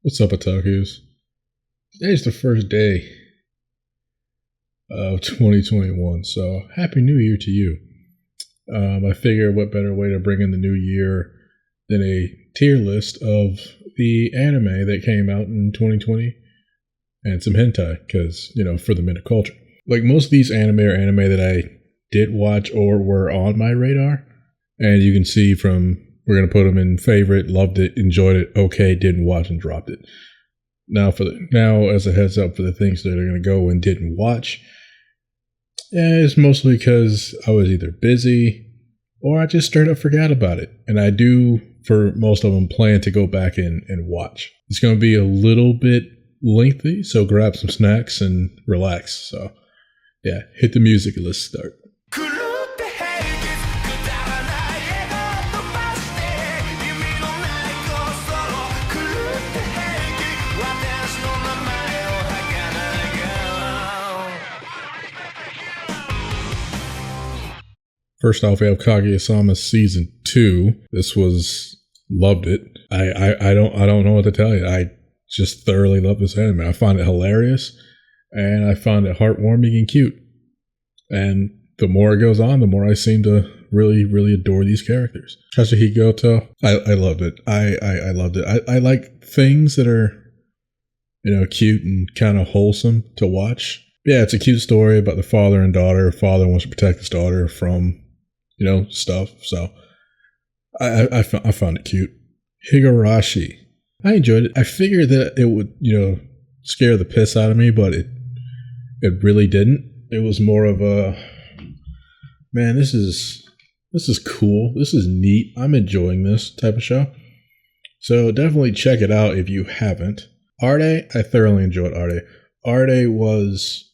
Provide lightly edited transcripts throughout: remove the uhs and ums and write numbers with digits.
What's up, Otakus? Today's the first day of 2021, so Happy New Year to you. I figure what better way to bring in the new year than a tier list of the anime that came out in 2020 and some hentai, because, for the minute culture. Like most of these anime are anime that I did watch or were on my radar, and you can see we're going to put them in favorite, loved it, enjoyed it, okay, didn't watch, and dropped it. Now, as a heads up for the things that are going to go and didn't watch, it's mostly because I was either busy or I just straight up forgot about it. And I do, for most of them, plan to go back and watch. It's going to be a little bit lengthy, so grab some snacks and relax. So, yeah, hit the music and let's start. First off, we have Kaguya-sama season 2. This was loved it. I don't know what to tell you. I just thoroughly love this anime. I find it hilarious, and I find it heartwarming and cute. And the more it goes on, the more I seem to really, really adore these characters. Katsuhiko, I loved it. I loved it. I like things that are, cute and kind of wholesome to watch. Yeah, it's a cute story about the father and daughter. Father wants to protect his daughter from stuff. So I found it cute. Higurashi. I enjoyed it. I figured that it would, scare the piss out of me, but it really didn't. It was more of a, man, this is cool. This is neat. I'm enjoying this type of show. So definitely check it out if you haven't. Arte, I thoroughly enjoyed Arte. Arte was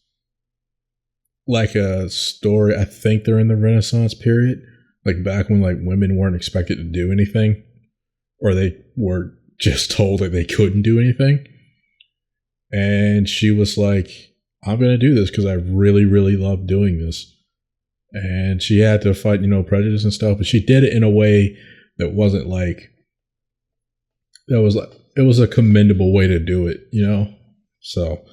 like a story. I think they're in the Renaissance period, like back when women weren't expected to do anything, or they were just told that they couldn't do anything. And she was like, I'm going to do this because I really, really love doing this. And she had to fight, prejudice and stuff, but she did it in a way that wasn't it was a commendable way to do it, So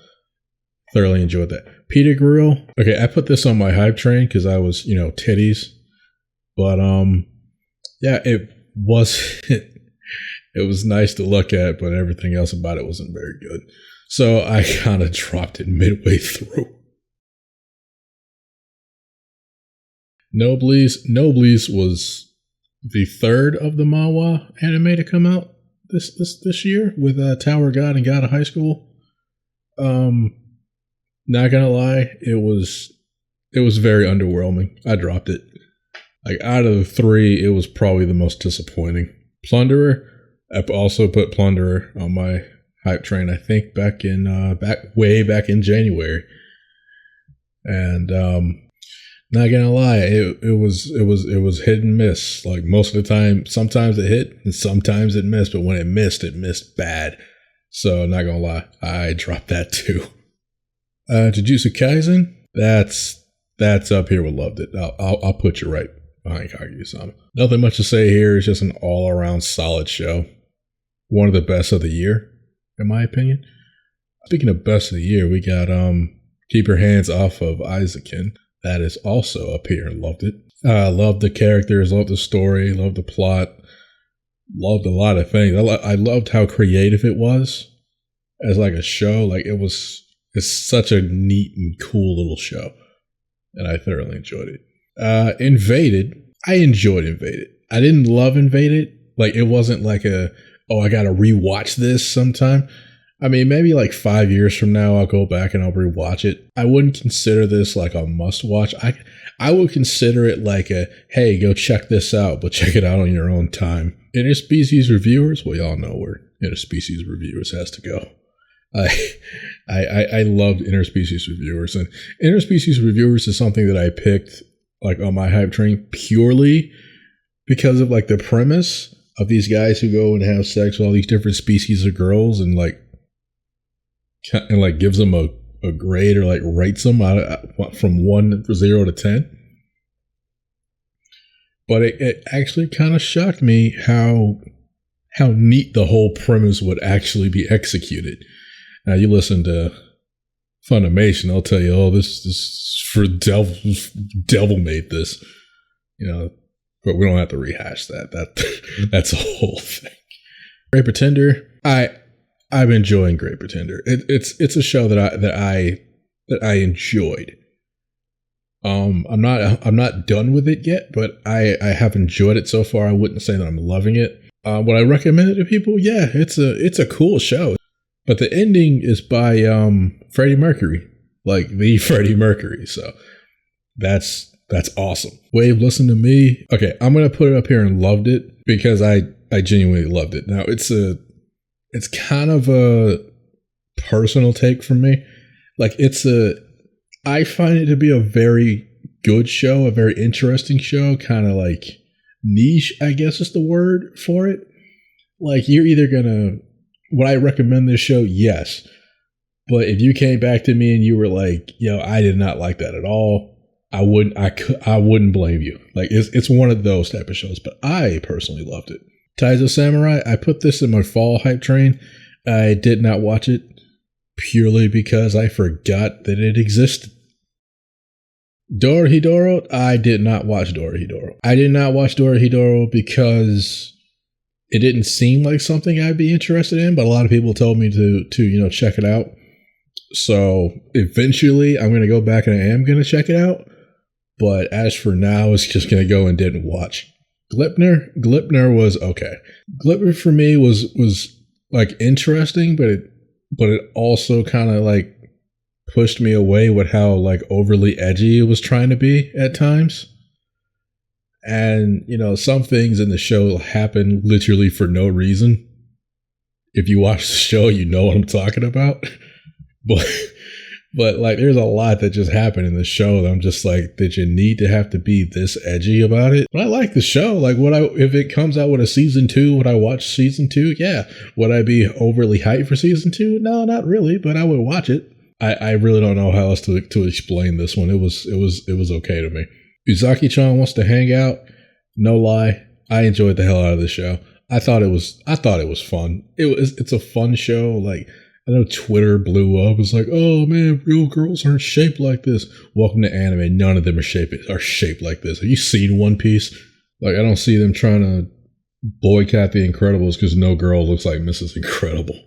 thoroughly enjoyed that. Peter Grill. Okay, I put this on my hype train because I was, titties. But yeah, it was it was nice to look at, but everything else about it wasn't very good. So I kind of dropped it midway through. Noblesse was the third of the manhwa anime to come out this year with Tower God and God of High School. Not gonna lie, it was very underwhelming. I dropped it. Out of the three, it was probably the most disappointing. Plunderer, I also put Plunderer on my hype train. I think back way back in January, and not gonna lie, it was hit and miss. Like most of the time, sometimes it hit and sometimes it missed. But when it missed bad. So not gonna lie, I dropped that too. Jujutsu Kaisen, that's up here with loved it. I'll put you right behind Kaguya-sama. Nothing much to say here. It's just an all-around solid show. One of the best of the year, in my opinion. Speaking of best of the year, we got Keep Your Hands Off of Isaacin. That is also up here and loved it. Loved the characters, loved the story, loved the plot, loved a lot of things. I loved how creative it was as a show. It's such a neat and cool little show, and I thoroughly enjoyed it. Invaded, I enjoyed Invaded. I didn't love Invaded. It wasn't I gotta rewatch this sometime. I mean, maybe 5 years from now, I'll go back and I'll rewatch it. I wouldn't consider this a must watch. I would consider it hey, go check this out, but check it out on your own time. Interspecies reviewers, we all know where Interspecies reviewers has to go. I loved Interspecies reviewers, and Interspecies reviewers is something that I picked on my hype train purely because of the premise of these guys who go and have sex with all these different species of girls and gives them a grade or rates them from 0 to 10. But it actually kind of shocked me how how neat the whole premise would actually be executed. Now you listen to Funimation, they'll tell you, oh, this is for devil made this, but we don't have to rehash that. That's a whole thing. Great Pretender, I'm enjoying Great Pretender. It's a show that I enjoyed. I'm not done with it yet, but I have enjoyed it so far. I wouldn't say that I'm loving it. Would I recommend it to people? Yeah, it's a cool show. But the ending is by Freddie Mercury, like the Freddie Mercury. So that's awesome. Wave, listen to me. Okay, I'm gonna put it up here and loved it because I genuinely loved it. Now it's kind of a personal take from me. Like I find it to be a very good show, a very interesting show, kind of like niche, I guess is the word for it. Like you're either would I recommend this show? Yes. But if you came back to me and you were like, I did not like that at all, I wouldn't blame you. Like it's one of those type of shows, but I personally loved it. Ties of Samurai, I put this in my fall hype train. I did not watch it purely because I forgot that it existed. Dorohedoro, I did not watch Dorohedoro. I did not watch Dorohedoro because it didn't seem like something I'd be interested in, but a lot of people told me to check it out. So eventually I'm going to go back and I am going to check it out. But as for now, it's just going to go and didn't watch. Glipner was okay. Glipner for me was like interesting, but it also kind of like pushed me away with how like overly edgy it was trying to be at times. And, some things in the show happen literally for no reason. If you watch the show, you know what I'm talking about. But like, there's a lot that just happened in the show that I'm just like, did you need to have to be this edgy about it? But I like the show. Like, if it comes out with a season 2, would I watch season 2? Yeah. Would I be overly hyped for season 2? No, not really, but I would watch it. I really don't know how else to explain this one. It was okay to me. Uzaki-chan wants to hang out. No lie, I enjoyed the hell out of the show. I thought it was fun. It's a fun show. Like, I know Twitter blew up. It's like, oh man, real girls aren't shaped like this. Welcome to anime. None of them are shaped like this. Have you seen One Piece? Like, I don't see them trying to boycott The Incredibles because no girl looks like Mrs. Incredible.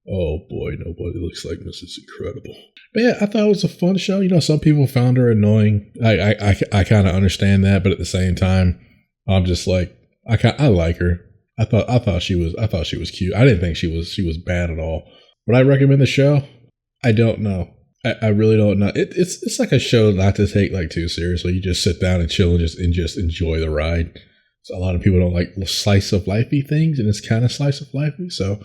Oh boy, nobody looks like Mrs. Incredible. But yeah, I thought it was a fun show. Some people found her annoying. I kind of understand that, but at the same time, I'm just like, I like her. I thought she was cute. I didn't think she was bad at all. Would I recommend the show? I don't know. I really don't know. It's like a show not to take like too seriously. You just sit down and chill and just enjoy the ride. So a lot of people don't like slice of lifey things, and it's kind of slice of lifey, so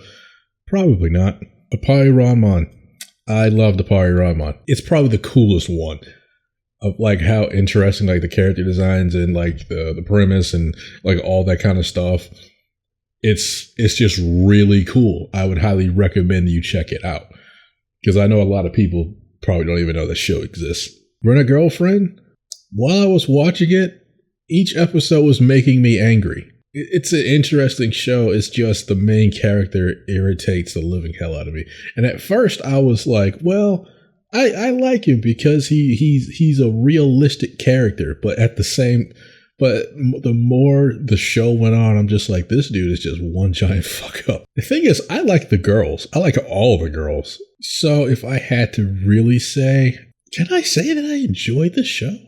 probably not. Appari-Ranman. I love the Appari-Ranman. It's probably the coolest one of like how interesting like the character designs and like the premise and like all that kind of stuff. It's just really cool. I would highly recommend you check it out because I know a lot of people probably don't even know the show exists. Rent a Girlfriend. While I was watching it, each episode was making me angry. It's an interesting show. It's just the main character irritates the living hell out of me. And at first I was like, well, I like him because he's a realistic character. But the more the show went on, I'm just like, this dude is just one giant fuck up. The thing is, I like the girls. I like all the girls. So if I had to really say, can I say that I enjoyed the show?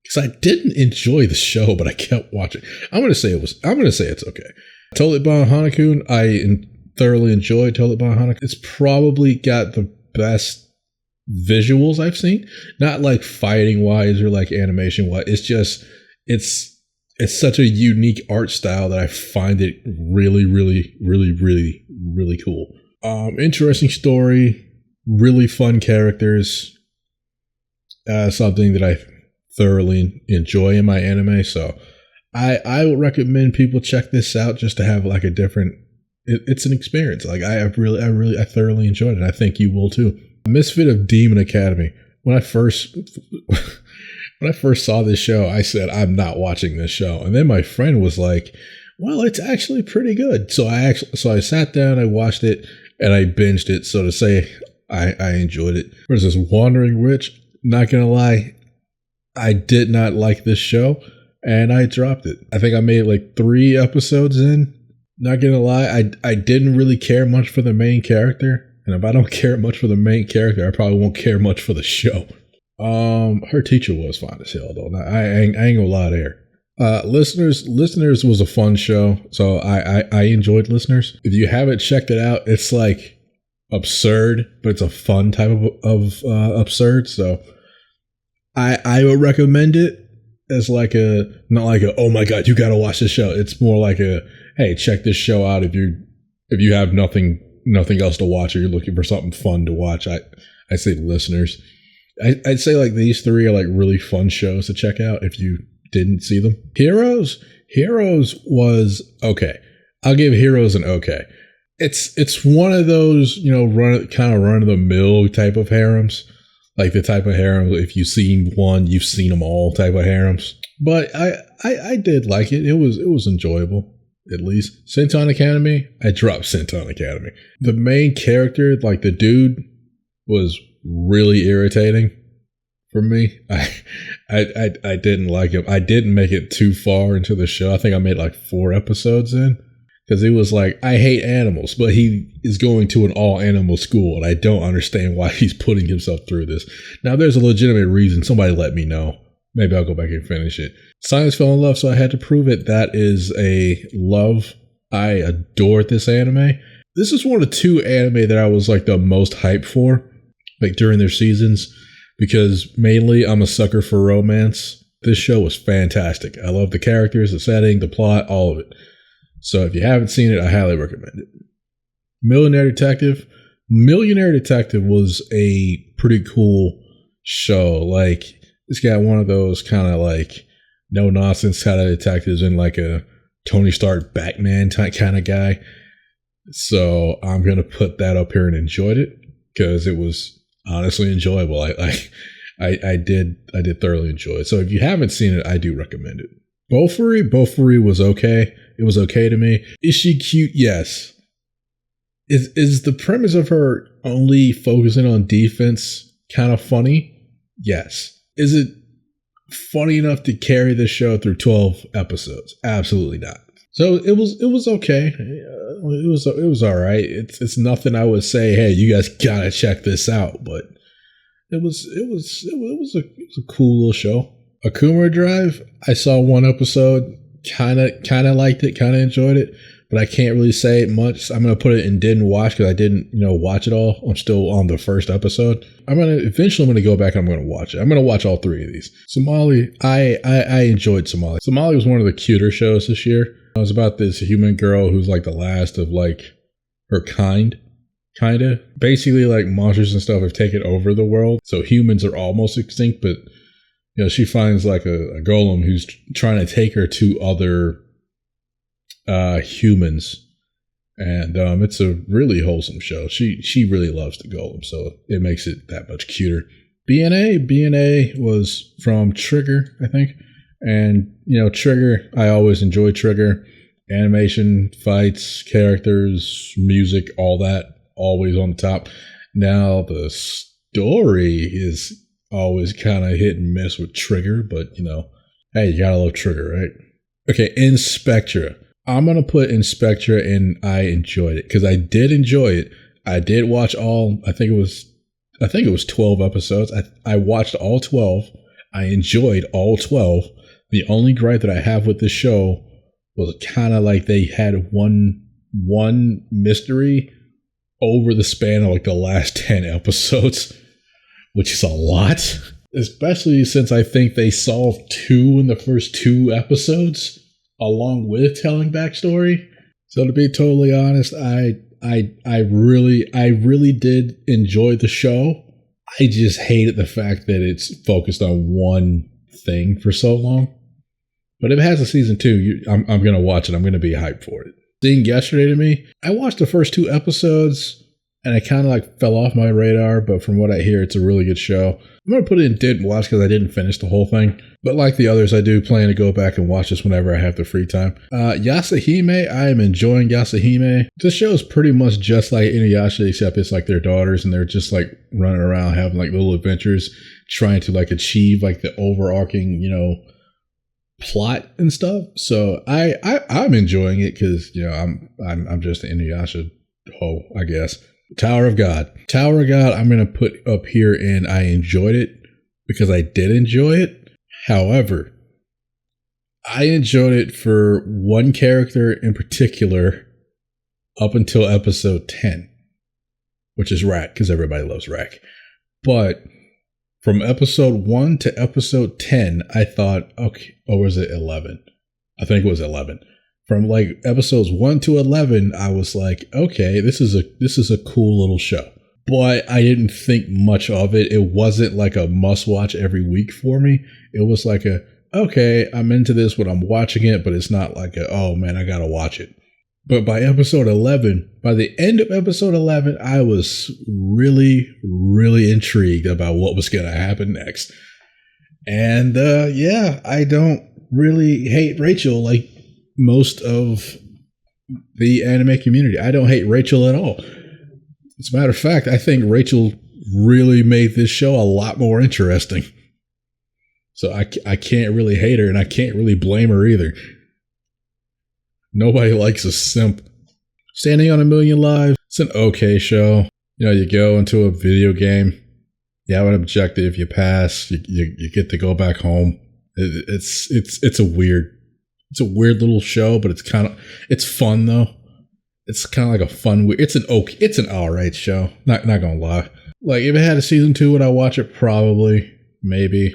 Because I didn't enjoy the show, but I kept watching. I'm gonna say it's okay. Toilet Bomb Hanakun, I thoroughly enjoyed Toilet Bomb Hanakun. It's probably got the best visuals I've seen. Not like fighting wise or like animation wise. It's just it's such a unique art style that I find it really, really, really, really, really cool. Interesting story, really fun characters. Something that I thoroughly enjoy in my anime, so I would recommend people check this out just to have like a different. It's an experience. Like I thoroughly enjoyed it. I think you will too. Misfit of Demon Academy. When I first saw this show, I said I'm not watching this show, and then my friend was like, Well, it's actually pretty good. So I sat down, I watched it, and I binged it. So to say, I enjoyed it. Versus Wandering Witch, not gonna lie, I did not like this show, and I dropped it. I think I made like 3 episodes in. Not gonna lie, I didn't really care much for the main character. And if I don't care much for the main character, I probably won't care much for the show. Her teacher was fine as hell, though. I ain't gonna lie there. Listeners was a fun show, so I enjoyed Listeners. If you haven't checked it out, it's like absurd, but it's a fun type of absurd. So I would recommend it as like not like a, oh my god, you gotta watch this show. It's more like a, hey, check this show out if you have nothing else to watch, or you're looking for something fun to watch. I say Listeners. I'd say like these 3 are like really fun shows to check out if you didn't see them. Heroes was okay. I'll give Heroes an okay. It's one of those, run of the mill type of harems, like the type of harem if you've seen one, you've seen them all type of harems. But I did like it. It was enjoyable. At least Senton Academy, I dropped Senton Academy. The main character, like the dude, was really irritating for me. I didn't like him. I didn't make it too far into the show. I think I made like 4 episodes in, because he was like, I hate animals, but he is going to an all animal school, and I don't understand why he's putting himself through this. Now there's a legitimate reason. Somebody let me know. Maybe I'll go back and finish it. Science fell in love, so I had to prove it. That is a love. I adored this anime. This is one of the 2 anime that I was like the most hyped for, like during their seasons, because mainly I'm a sucker for romance. This show was fantastic. I love the characters, the setting, the plot, all of it. So if you haven't seen it, I highly recommend it. Millionaire Detective was a pretty cool show. Like, it's got one of those kind of like no nonsense kind of detectives in like a Tony Stark Batman type kind of guy. So I'm going to put that up here and enjoyed it because it was honestly enjoyable. I did thoroughly enjoy it. So if you haven't seen it, I do recommend it. Bofuri was okay. It was okay to me. Is she cute? Yes. Is the premise of her only focusing on defense kind of funny? Yes. Is it funny enough to carry the show through 12 episodes? Absolutely not. So it was okay. It was all right. It's nothing I would say, hey, you guys gotta check this out. But it was a cool little show. Akuma Drive, I saw 1 episode, kind of liked it, kind of enjoyed it, but I can't really say much. I'm gonna put it in didn't watch because I didn't watch it all. I'm still on the first episode. I'm gonna go back and I'm gonna watch it. I'm gonna watch all 3 of these. Somali, I enjoyed Somali. Somali was one of the cuter shows this year. It was about this human girl who's like the last of like her kind. Kinda. Basically, like monsters and stuff have taken over the world, so humans are almost extinct, but she finds like a golem who's trying to take her to other humans, and it's a really wholesome show. She really loves the golem, so it makes it that much cuter. BNA was from Trigger, I think, and Trigger, I always enjoy Trigger. Animation, fights, characters, music, all that, always on the top. Now the story is always kind of hit and miss with Trigger, but hey, you gotta love Trigger, right? Okay, Inspectra. I'm gonna put Inspectra in I enjoyed it because I did enjoy it. I did watch all. I think it was 12 episodes. I watched all 12. I enjoyed all 12. The only gripe that I have with this show was kind of like they had one mystery over the span of like the last 10 episodes, which is a lot, especially since I think they solved 2 in the first 2 episodes, along with telling backstory. So to be totally honest, I really did enjoy the show. I just hated the fact that it's focused on one thing for so long. But if it has a season 2, I'm going to watch it. I'm going to be hyped for it. Seeing Yesterday to me, I watched the first 2 episodes. and it kind of like fell off my radar, but from what I hear, it's a really good show. I'm going to put it in didn't watch because I didn't finish the whole thing. But like the others, I do plan to go back and watch this whenever I have the free time. Yasahime, I am enjoying Yasahime. This show is pretty much just like Inuyasha, except it's like their daughters and they're just like running around having like little adventures, trying to like achieve like the overarching, plot and stuff. So I'm enjoying it because, I'm just an Inuyasha hoe, I guess. Tower of God, I'm going to put up here, and I enjoyed it because I did enjoy it. However, I enjoyed it for one character in particular up until episode 10, which is Rack, because everybody loves Rack. But from episode 1 to episode 10, I thought, okay, or was it 11? I think it was 11. From like episodes 1 to 11, I was like, okay, this is a cool little show. But I didn't think much of it. It wasn't like a must watch every week for me. It was like okay, I'm into this when I'm watching it, but it's not like oh man, I gotta watch it. But by episode 11, by the end of episode 11, I was really, really intrigued about what was gonna happen next. And I don't really hate Rachel like most of the anime community. I don't hate Rachel at all. As a matter of fact, I think Rachel really made this show a lot more interesting. So I can't really hate her, and I can't really blame her either. Nobody likes a simp. Standing on a Million Lives, it's an okay show. You go into a video game, you have an objective, you pass, you get to go back home. It's a weird little show, but it's fun though. It's kind of like a fun, it's an alright show. Not gonna lie. Like if it had a season 2, would I watch it? Probably, maybe.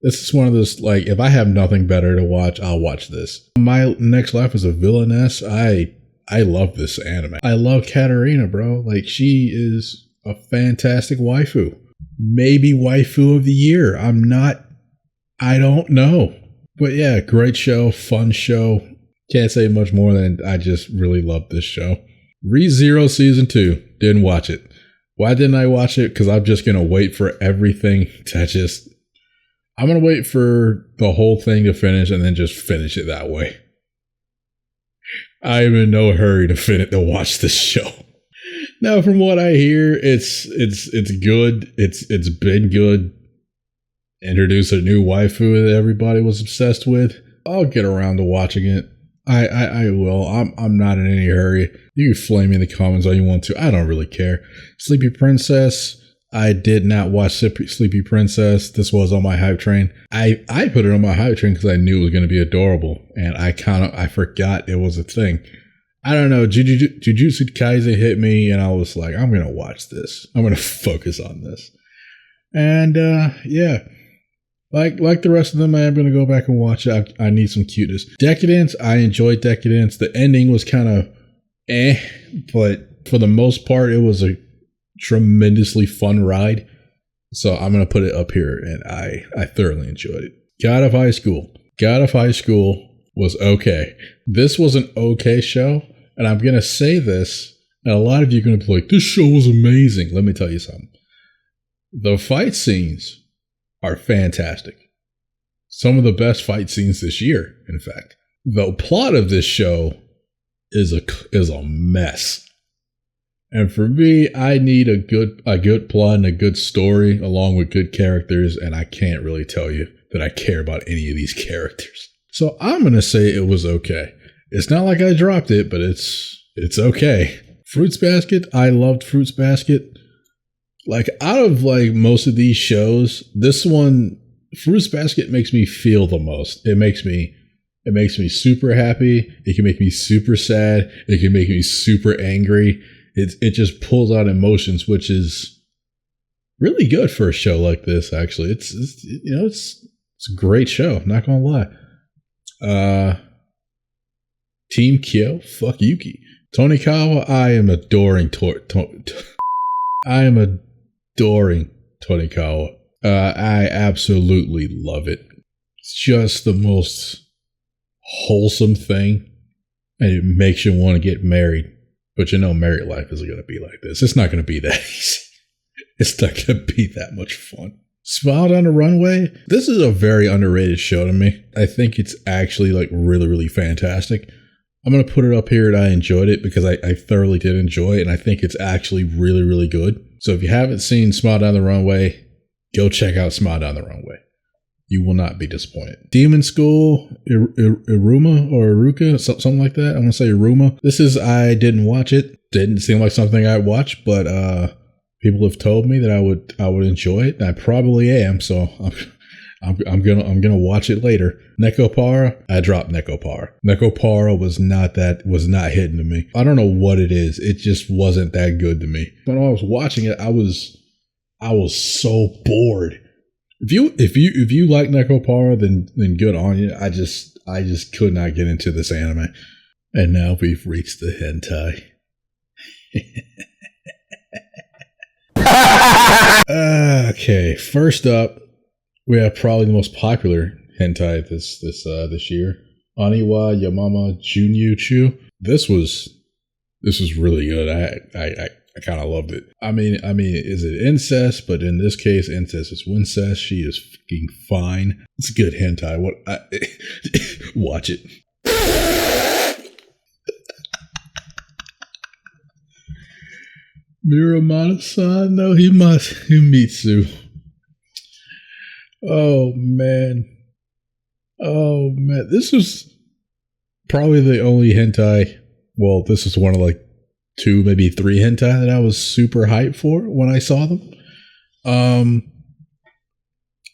This is one of those, like, if I have nothing better to watch, I'll watch this. My Next Life is a Villainess. I love this anime. I love Katarina, bro. Like, she is a fantastic waifu. Maybe waifu of the year. I don't know. But yeah, great show, fun show. Can't say much more than I just really love this show. ReZero Season 2. Didn't watch it. Why didn't I watch it? Because I'm just going to wait for everything to I'm going to wait for the whole thing to finish and then just finish it that way. I am in no hurry to watch this show. Now, from what I hear, it's good. It's been good. Introduce a new waifu that everybody was obsessed with. I'll get around to watching it. I will. I'm not in any hurry. You can flame me in the comments all you want to. I don't really care. Sleepy Princess. I did not watch Sleepy Princess. This was on my hype train. I put it on my hype train because I knew it was going to be adorable, and I forgot it was a thing. I don't know. Jujutsu Kaisen hit me, and I was like, I'm going to watch this. I'm going to focus on this. And yeah, like the rest of them, I am going to go back and watch it. I need some cuteness. Decadence. I enjoyed Decadence. The ending was kind of but for the most part, it was a tremendously fun ride. So I'm going to put it up here, and I thoroughly enjoyed it. God of High School. God of High School was okay. This was an okay show, and I'm going to say this, and a lot of you are going to be like, this show was amazing. Let me tell you something. The fight scenes are fantastic. Some of the best fight scenes this year, in fact. The plot of this show is a mess. And for me, I need a good plot and a good story along with good characters, and I can't really tell you that I care about any of these characters. So I'm going to say it was okay. It's not like I dropped it, but it's okay. Fruits Basket, I loved Fruits Basket. Like out of like most of these shows, this one, Fruits Basket makes me feel the most. It makes me super happy. It can make me super sad. It can make me super angry. It just pulls out emotions, which is really good for a show like this. Actually, it's a great show. Not gonna lie. Team Kyo, fuck Yuki. Tonikawa, I am adoring I am adoring Tonikawa. I absolutely love it. It's just the most wholesome thing, and it makes you want to get married. But married life isn't going to be like this. It's not going to be that easy. It's not going to be that much fun. Smile Down the Runway. This is a very underrated show to me. I think it's actually like really, really fantastic. I'm going to put it up here that I enjoyed it because I thoroughly did enjoy it. And I think it's actually really, really good. So if you haven't seen Smile Down the Runway, go check out Smile Down the Runway. You will not be disappointed. Demon School, Iruma or Iruka, something like that. I want to say Iruma. I didn't watch it. Didn't seem like something I'd watch, but people have told me that I would enjoy it. And I probably am, so I'm gonna watch it later. Nekopara, I dropped Nekopara. Nekopara was not hitting to me. I don't know what it is. It just wasn't that good to me. When I was watching it, I was so bored. If you like Nekopara, then good on you. I just could not get into this anime. And now we've reached the hentai. Okay, first up, we have probably the most popular hentai this year. Aniwa Yamama Junyu Chu. This was really good. I kind of loved it. I mean, is it incest? But in this case, incest is wincest. She is fucking fine. It's a good hentai. Watch it. Miramata-san, no, Himitsu. Oh man. This was probably the only hentai. Well, this is one of like 2, maybe 3 hentai that I was super hyped for when I saw them.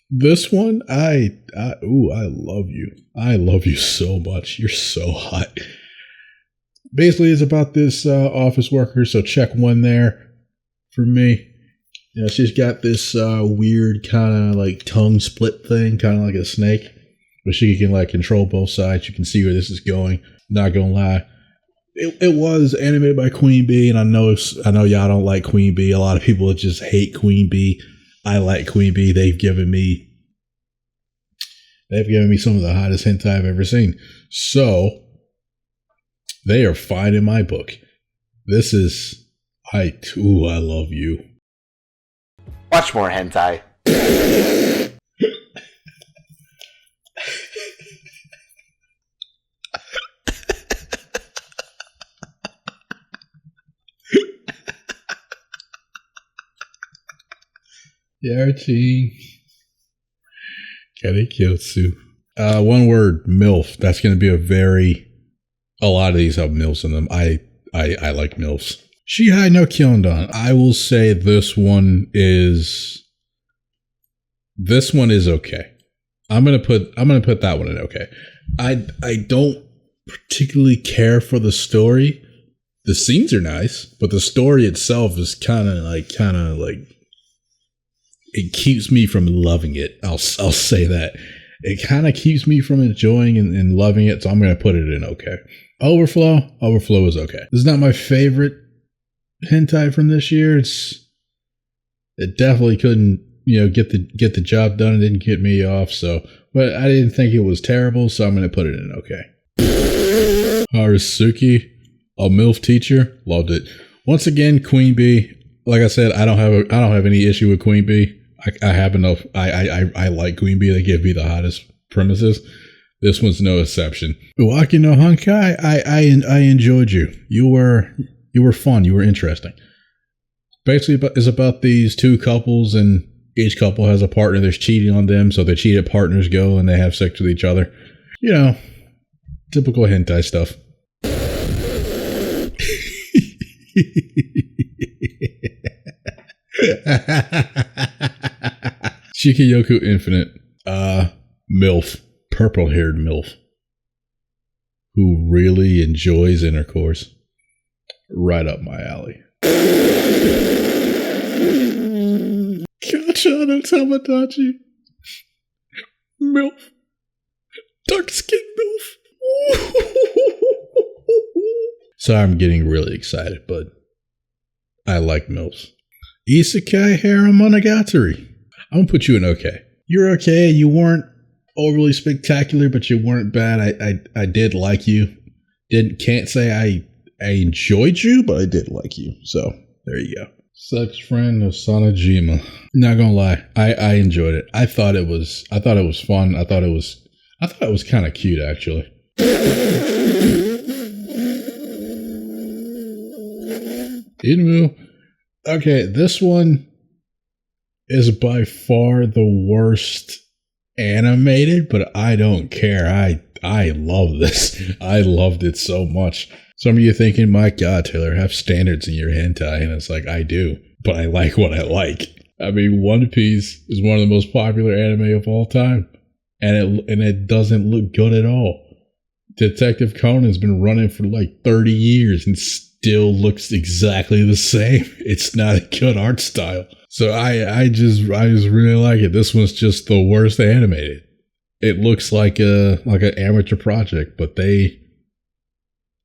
This one, I love you. I love you so much. You're so hot. Basically, it's about this office worker. So check 1 there for me. Yeah, she's got this weird kind of like tongue split thing, kind of like a snake, but she can like control both sides. You can see where this is going. Not gonna lie. It was animated by Queen Bee, and I know y'all don't like Queen Bee. A lot of people just hate Queen Bee. I like Queen Bee. They've given me some of the hottest hentai I've ever seen. So they are fine in my book. This is I love you. Watch more hentai. Yarchi. Karekyotsu. One word, MILF. That's going to be a lot of these have MILFs in them. I like MILFs. Shihai no Kyondon. I will say this one is okay. I'm gonna put that one in okay. I don't particularly care for the story. The scenes are nice, but the story itself is kind of like it keeps me from loving it. I'll say that. It kind of keeps me from enjoying and loving it, so I'm going to put it in okay. Overflow is okay. This is not my favorite hentai from this year. It definitely couldn't, get the job done. It didn't get me off, but I didn't think it was terrible, so I'm going to put it in okay. Harusuki, a MILF teacher, loved it. Once again, Queen Bee. Like I said, I don't have any issue with Queen Bee. I have enough. I like Queen Bee. They give me the hottest premises. This one's no exception. Uwaki no Hankai, I enjoyed you. You were fun. You were interesting. Basically, it's about these 2 couples, and each couple has a partner that's cheating on them. So the cheated partners go and they have sex with each other. Typical hentai stuff. Shikayoku Infinite. MILF. Purple-haired MILF. Who really enjoys intercourse. Right up my alley. Gotcha no Tamagotchi. MILF. Dark skin MILF. Sorry, I'm getting really excited, but I like MILFs. Isekai Harem Monogatari. I'm going to put you in okay. You're okay. You weren't overly spectacular, but you weren't bad. I did like you. Can't say enjoyed you, but I did like you. So there you go. Sex friend of Sanajima. Not gonna lie, I enjoyed it. I thought it was fun. I thought it was kind of cute actually. Inmu. Okay, this one is by far the worst animated, but I don't care. I love this. I loved it so much. Some of you thinking, my God, Taylor, have standards in your hentai. And it's like, I do, but I like what I like. I mean, One Piece is one of the most popular anime of all time. And it doesn't look good at all. Detective Conan's been running for like 30 years and still looks exactly the same. It's not a good art style. So I just really like it. This one's just the worst animated. It looks like an amateur project, but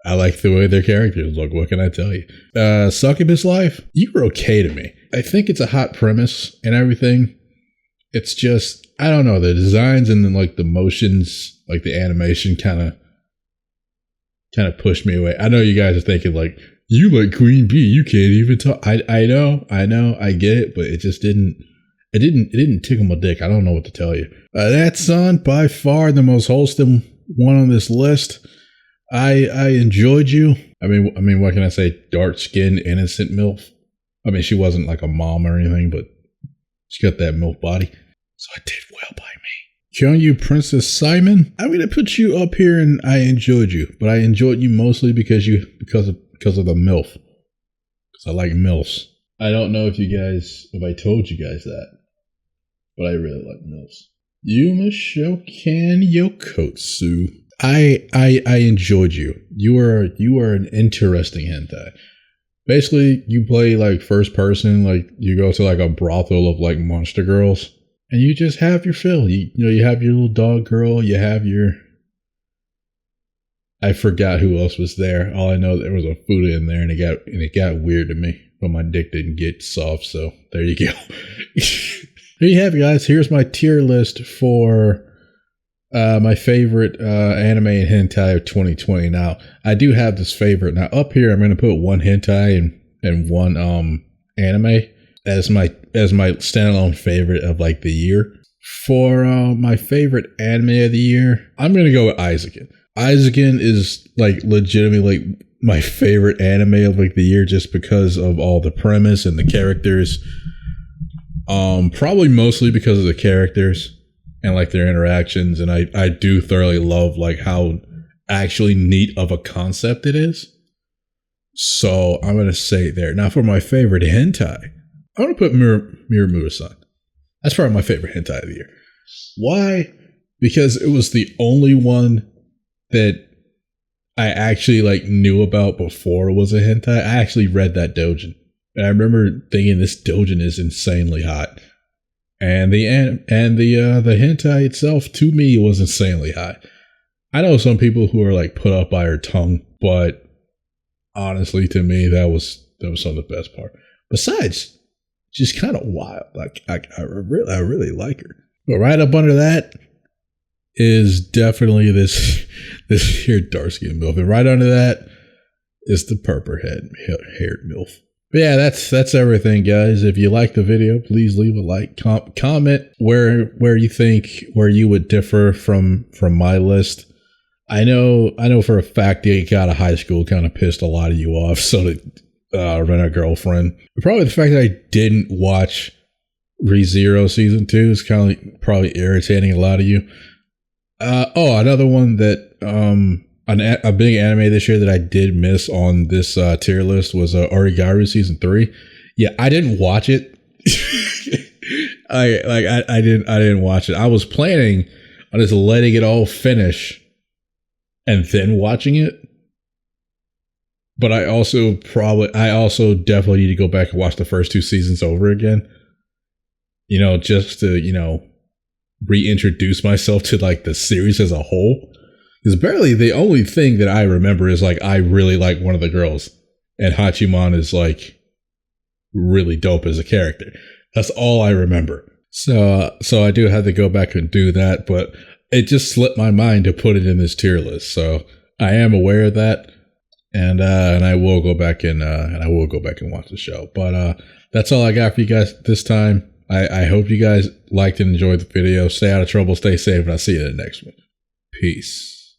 I like the way their characters look. What can I tell you? Succubus Life, you were okay to me. I think it's a hot premise and everything. It's just, I don't know, the designs and then like the motions, like the animation kind of pushed me away. I know you guys are thinking like, you like Queen Bee, you can't even talk. I know, I get it, but it just didn't tickle my dick. I don't know what to tell you. That's by far the most wholesome one on this list. I enjoyed you. I mean, what can I say? Dark-skinned, innocent MILF. I mean, she wasn't like a mom or anything, but she got that MILF body. So it did well by me. Kyungyu Princess Simon. I'm going to put you up here and I enjoyed you. But I enjoyed you mostly because of the MILF. Because I like MILFs. I don't know if I told you guys that. But I really like MILFs. Yuma Shokan Yokotsu. I enjoyed you. You are an interesting hentai. Basically, you play like first person, like you go to like a brothel of like monster girls, and you just have your fill. You have your little dog girl. You have your. I forgot who else was there. All I know there was a food in there, and it got weird to me. But my dick didn't get soft, so there you go. There you have it, guys. Here's my tier list for my favorite anime and hentai of 2020. Now, I do have this favorite. Now, up here, I'm going to put one hentai and one anime as my standalone favorite of like the year. For my favorite anime of the year, I'm going to go with Aizaken. Aizaken is like legitimately like my favorite anime of like the year just because of all the premise and the characters. Probably mostly because of the characters and like their interactions, and I do thoroughly love like how actually neat of a concept it is. So I'm gonna say it there. Now for my favorite hentai, I'm gonna put Miramura-san. That's probably my favorite hentai of the year. Why? Because it was the only one that I actually like knew about before it was a hentai. I actually read that doujin. And I remember thinking this doujin is insanely hot. And the hentai itself, to me, was insanely hot. I know some people who are like put up by her tongue, but honestly, to me, that was some of the best part. Besides, she's kind of wild. Like I really like her. But right up under that is definitely this here dark skin MILF, and right under that is the purple haired MILF. But yeah, that's everything, guys. If you like the video, please leave a like, comment where you think where you would differ from my list. I know for a fact the Got a High School kind of pissed a lot of you off. So did Rent a Girlfriend. But probably the fact that I didn't watch ReZero season 2 is kind of like probably irritating a lot of you. Another one that a big anime this year that I did miss on this tier list was Origaru season 3. Yeah, I didn't watch it. I didn't watch it. I was planning on just letting it all finish and then watching it. But I also definitely need to go back and watch the first 2 seasons over again. Just to, reintroduce myself to like the series as a whole. Because barely the only thing that I remember is like I really like one of the girls, and Hachiman is like really dope as a character. That's all I remember. So I do have to go back and do that, but it just slipped my mind to put it in this tier list. So I am aware of that. and I will go back and watch the show. But that's all I got for you guys this time. I hope you guys liked and enjoyed the video. Stay out of trouble, stay safe, and I'll see you in the next one. Peace.